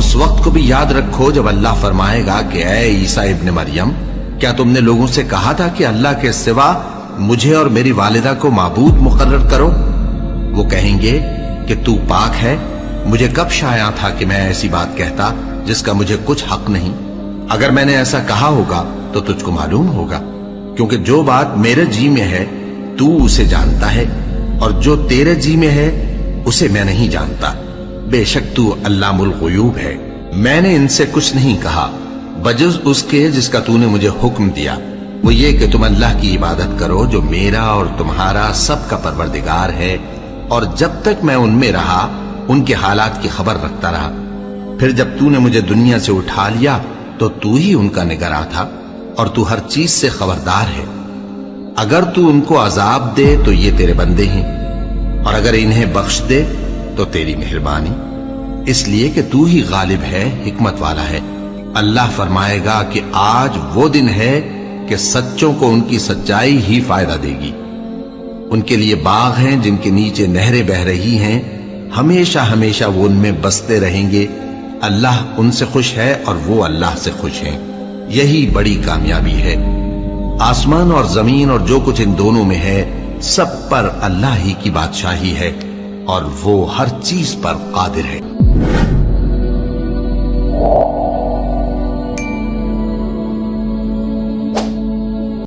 उस वक्त को भी याद रखो जब अल्लाह फरमाएगा कि ऐ ईसा इब्न मरियम, क्या तुमने लोगों से कहा था कि अल्लाह के सिवा मुझे और मेरी वालिदा को माबूद मुकर्रर करो? वो कहेंगे कि तू पाक है, मुझे कब शाया था कि मैं ऐसी बात कहता जिसका मुझे कुछ हक नहीं। अगर मैंने ऐसा कहा होगा तो तुझको मालूम होगा, क्योंकि जो बात मेरे जी में है तू उसे जानता है, और जो तेरे जी में है उसे मैं नहीं जानता। बेशक तू अल्लामुल गुयूब है। मैंने इनसे कुछ नहीं कहा बजुज़ उसके जिसका तूने मुझे हुक्म दिया, वो ये कि तुम अल्लाह की इबादत करो जो मेरा और तुम्हारा सबका परवरदिगार है, और जब तक मैं उनमें रहा उनके हालात की खबर रखता रहा। फिर जब तूने मुझे दुनिया से उठा लिया तो तू ही उनका निगरां था, और तू हर चीज से खबरदार है। अगर तू उनको अजाब दे तो ये तेरे बंदे हैं, और अगर इन्हें बख्श दे तो तेरी मेहरबानी, इसलिए कि तू ही गालिब है, हिकमत वाला है। अल्लाह फरमाएगा कि आज वो दिन है कि सच्चों को उनकी सच्चाई ही फायदा देगी। उनके लिए बाग हैं जिनके नीचे नहरें बह रही हैं, हमेशा हमेशा वो उनमें बसते रहेंगे। अल्लाह उनसे खुश है और वो अल्लाह से खुश हैं। यही बड़ी कामयाबी है। आसमान और जमीन और जो कुछ इन दोनों में है सब पर अल्लाह ही की बादशाही है, और वो हर चीज पर कादिर है।